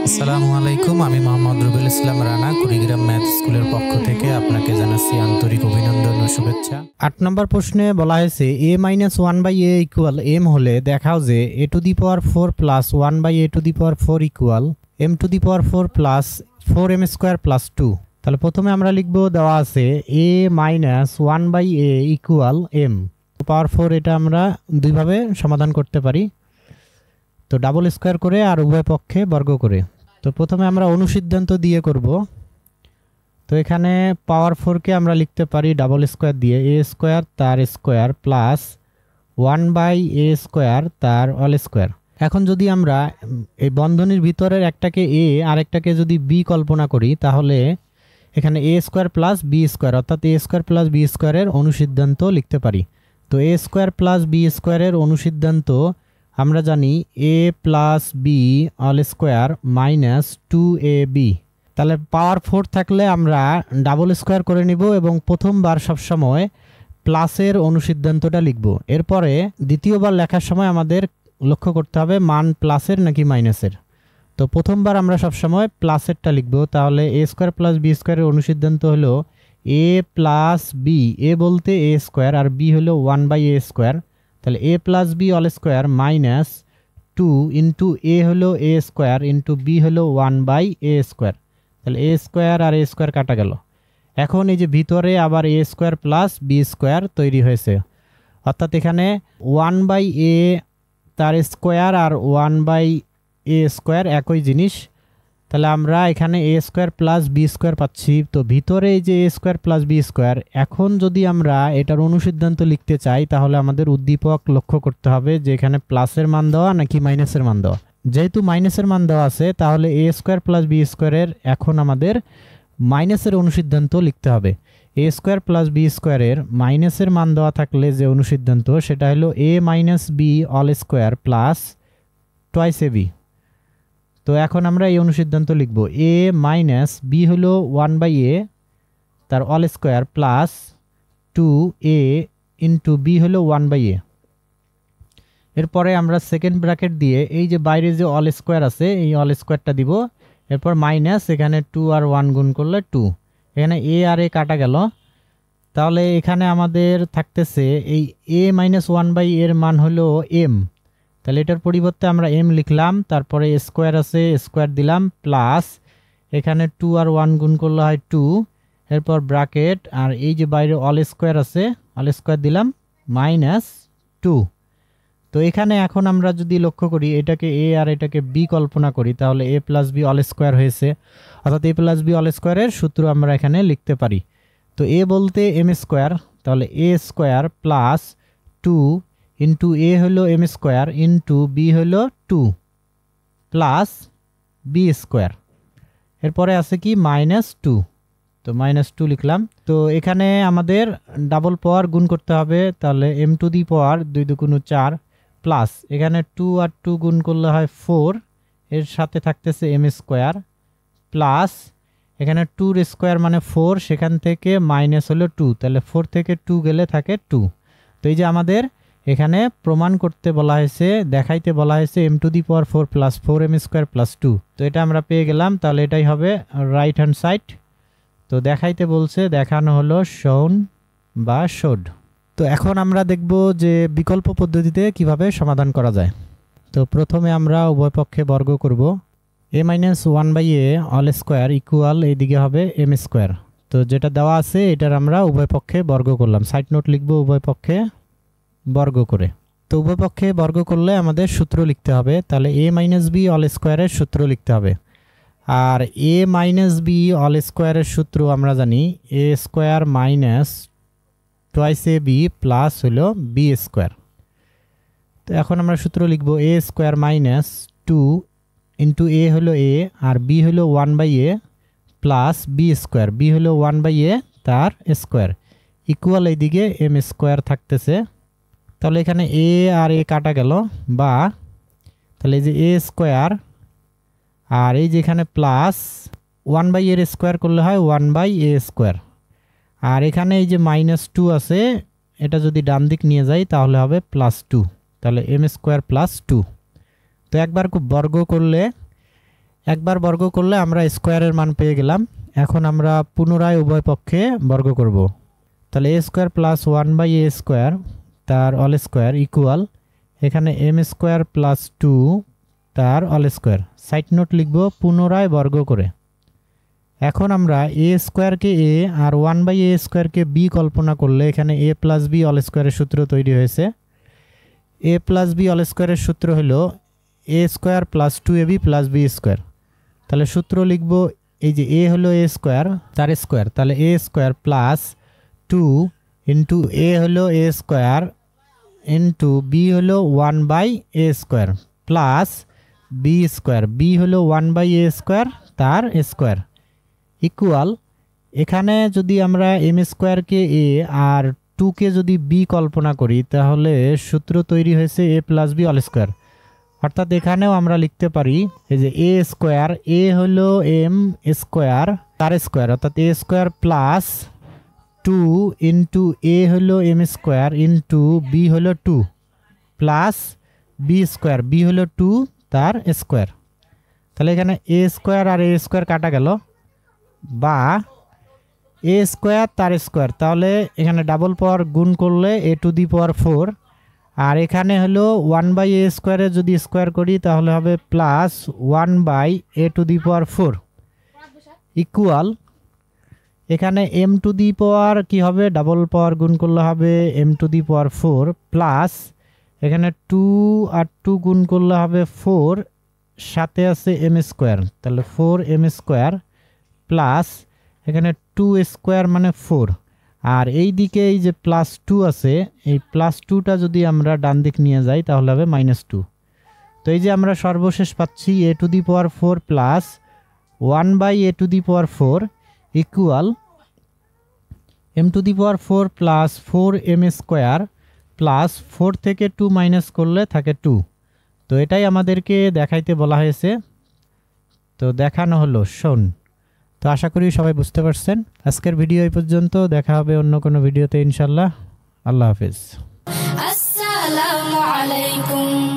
আসসালামু আলাইকুম, আমি মোহাম্মদ রুবেল ইসলাম রানা কুড়িগ্রাম ম্যাথ স্কুলের পক্ষ থেকে আপনাকে জানাচ্ছি আন্তরিক অভিনন্দন ও শুভেচ্ছা। 8 নম্বর প্রশ্নে বলা হয়েছে a-1/a ইকুয়াল m হলে দেখাও যে a⁴ plus 1/a⁴ equal m⁴ plus 4m² plus 2। তাহলে প্রথমে আমরা লিখব, দেওয়া আছে a-1/a ইকুয়াল m পাওয়ার 4। এটা আমরা দুইভাবে সমাধান করতে পারি, তো ডাবল স্কোয়ার করে আর উভয় পক্ষে বর্গ করে। তো প্রথমে আমরা অনুসিদ্ধান্ত দিয়ে করব। তো এখানে পাওয়ার 4কে আমরা লিখতে পারি ডাবল স্কোয়ার দিয়ে a² তার স্কোয়ার প্লাস 1/a² তার অল স্কোয়ার। এখন যদি আমরা এই বন্ধনীর ভিতরের একটাকে a আর একটাকে যদি b কল্পনা করি, তাহলে এখানে a² প্লাস b² অর্থাৎ a² প্লাস b² এর অনুসিদ্ধান্ত লিখতে পারি। তো a² প্লাস b² এর অনুসিদ্ধান্ত আমরা জানি a plus b all square minus 2ab। তাহলে পাওয়ার 4 থাকলে আমরা ডাবল স্কোয়ার করে নিব এবং প্রথমবার সবসময় প্লাসের অনুসিদ্ধান্তটা লিখব। এরপরে দ্বিতীয়বার লেখার সময় আমাদের লক্ষ্য করতে হবে মান প্লাসের নাকি মাইনাসের। তো প্রথমবার আমরা সবসময় প্লাসেরটা লিখব। তাহলে a² প্লাস b² এর অনুসিদ্ধান্ত হলো a প্লাস b, a বলতে a² আর b হলো 1/a²। তাহলে a plus b all square minus 2 into a হলো a² ইন্টু b হলো 1/a²। তাহলে a² আর a² কাটা গেল। এখন এই যে ভিতরে আবার a² প্লাস b² তৈরি হয়েছে, অর্থাৎ এখানে 1/a তার স্কোয়ার আর 1/a² একই জিনিস। তাহলে আমরা এখানে a² প্লাস b² পাচ্ছি। তো ভিতরে এই যে a² প্লাস b², এখন যদি আমরা এটার অনুসিদ্ধান্ত লিখতে চাই তাহলে আমাদের উদ্দীপক লক্ষ্য করতে হবে যে এখানে প্লাসের মান দেওয়া নাকি মাইনাসের মান দেওয়া। যেহেতু মাইনাসের মান দেওয়া আছে, তাহলে a² প্লাস b² এর এখন আমাদের মাইনাসের অনুসিদ্ধান্ত লিখতে হবে। a² প্লাস b² এর মাইনাসের মান দেওয়া থাকলে যে অনুসিদ্ধান্ত সেটা হলো a minus b all square plus twice ab। তো এখন আমরা এই অনুসিদ্ধান্ত লিখব, a মাইনাস b হলো 1/a তার all square plus 2a into b হলো 1/a। এরপরে আমরা সেকেন্ড ব্র্যাকেট দিয়ে এই যে বাইরে যে অল স্কোয়ার আছে এই অল স্কোয়ারটা দিব। এরপর মাইনাস এখানে 2 আর 1 গুণ করলে 2, এখানে a আর a কাটা গেল। তাহলে এখানে আমাদের থাকতেছে এই a মাইনাস 1/a এর মান হলো m। তাহলে এটার পরিবর্তে আমরা m লিখলাম, তারপরে স্কোয়ার আছে স্কোয়ার দিলাম প্লাস এখানে 2 আর 1 গুণ করলে হয় 2, এরপর ব্র্যাকেট আর এই যে বাইরে অল স্কোয়ার আছে অল স্কোয়ার দিলাম মাইনাস 2। তো এখানে এখন আমরা যদি লক্ষ্য করি এটাকে a আর এটাকে b কল্পনা করি, তাহলে a plus b all square হয়েছে, অর্থাৎ a প্লাস b অল স্কোয়ারের সূত্র আমরা এখানে লিখতে পারি। তো a বলতে m², তাহলে a² প্লাস 2 ইন্টু a হলো m² ইন্টু b হলো 2 প্লাস b²। এরপরে আছে কি মাইনাস 2, তো মাইনাস 2 লিখলাম। তো এখানে আমাদের ডাবল পাওয়ার গুণ করতে হবে, তাহলে m⁴ 2 দুগুণ 4 প্লাস এখানে 2 আর 2 গুণ করলে হয় 4, এর সাথে থাকতেছে m² প্লাস এখানে 2 এর স্কোয়ার মানে 4, সেখান থেকে মাইনাস হলো 2, তাহলে 4 থেকে 2 গেলে থাকে 2। তো এই যে আমাদের এখানে প্রমাণ করতে বলা হয়েছে, দেখাইতে বলা হয়েছে m⁴ প্লাস 4m² প্লাস 2। তো এটা আমরা পেয়ে গেলাম, তাহলে এটাই হবে রাইট হ্যান্ড সাইড। তো দেখাইতে বলছে, দেখানো হলো শোন বা শোড। তো এখন আমরা দেখব যে বিকল্প পদ্ধতিতে কিভাবে সমাধান করা যায়। তো প্রথমে আমরা উভয় পক্ষে বর্গ করব। a minus 1/a all square equal এইদিকে হবে m²। তো যেটা দেওয়া আছে এটার আমরা উভয় পক্ষে বর্গ করলাম, সাইড নোট লিখব উভয় পক্ষে বর্গ করে। তো উভয় পক্ষে বর্গ করলে আমাদের সূত্র লিখতে হবে, তাহলে a মাইনাস b অল স্কোয়ারের সূত্র লিখতে হবে। আর a মাইনাস b অল স্কোয়ারের সূত্র আমরা জানি a² minus twice ab plus হলো b²। তো এখন আমরা সূত্র লিখব a² মাইনাস 2 ইন্টু a হলো a আর b হলো 1/a প্লাস b², b হলো 1/a তার স্কোয়ার ইকুয়াল এইদিকে m² থাকতেছে। তাহলে এখানে a আর a কাটা গেল, বা তাহলে এই যে a² আর এই যে এখানে প্লাস 1/a এর স্কোয়ার করলে হয় 1/a²। আর এখানে এই যে -2 আছে, এটা যদি ডান দিক নিয়ে যাই তাহলে হবে +2। তাহলে এম স্কোয়ার প্লাস 2। তো একবার বর্গ করলে আমরা স্কোয়ারের মান পেয়ে গেলাম। এখন আমরা পুনরায় উভয় পক্ষে বর্গ করব। তাহলে A square plus 1/a square তার অল স্কোয়ার ইকুয়াল এখানে এম স্কোয়ার প্লাস 2 তার অল স্কোয়ার। সাইড নোট লিখব পুনরায় বর্গ করে। এখন আমরা এ স্কোয়ারকে এ আর 1/a স্কোয়ারকে বি কল্পনা করলে এখানে এ প্লাস বি অল স্কোয়ারের সূত্র তৈরি হয়েছে। এ প্লাস বি অল স্কোয়ারের সূত্র হলো A square plus 2ab plus B square. তাহলে সূত্র লিখব এই যে এ হলো এ স্কোয়ার তার স্কোয়ার, তাহলে A square plus 2 into A হলো এ স্কোয়ার ইন্টু বি হলো 1/a square plus B square, B হলো 1/a স্কোয়ার তার স্কোয়ার ইকুয়াল এখানে যদি আমরা এম স্কোয়ারকে এ আর 2কে যদি বি কল্পনা করি তাহলে সূত্র তৈরি হয়েছে এ প্লাস বি অল স্কোয়ার। অর্থাৎ এখানেও আমরা লিখতে পারি এই যে এ স্কোয়ার, এ হলো এম স্কোয়ার তার স্কোয়ার অর্থাৎ এ স্কোয়ার প্লাস 2 ইন্টু এ হলো এম স্কোয়ার ইন্টু বি হলো 2 প্লাস বি স্কোয়ার, বি হলো 2 তার স্কোয়ার। তাহলে এখানে এ স্কোয়ার আর এ স্কোয়ার কাটা গেল, বা এ স্কোয়ার তার স্কোয়ার, তাহলে এখানে ডাবল পাওয়ার গুণ করলে এ টু দি পাওয়ার 4, আর এখানে হলো 1/a স্কোয়ারে যদি স্কোয়ার করি তাহলে হবে plus 1/a to the power 4 equal এখানে এম টু দি পাওয়ার কি হবে, ডাবল পাওয়ার গুণ করলে হবে M to the power 4 plus এখানে 2 আর 2 গুণ করলে হবে 4, সাথে আছে এম স্কোয়ার, তাহলে 4m স্কোয়ার প্লাস এখানে 2 স্কোয়ার মানে 4, আর এই দিকে এই যে প্লাস 2 আছে, এই প্লাস 2টা যদি আমরা ডান দিক নিয়ে যাই তাহলে হবে -2। তো এই যে আমরা সর্বশেষ পাচ্ছি a two the power 4 plus 1/a to the power 4 equal m two the power 4 plus 4m square plus 4 থেকে 2 মাইনাস করলে থাকে 2। তো এটাই আমাদেরকে দেখাইতে বলা হয়েছে, তো দেখানো হলো শোন। তো আশা করি সবাই বুঝতে পারছেন। আজকের ভিডিও এই পর্যন্ত, দেখা হবে অন্য কোনো ভিডিওতে ইনশাল্লাহ। আল্লাহ হাফেজ। আসসালামু আলাইকুম।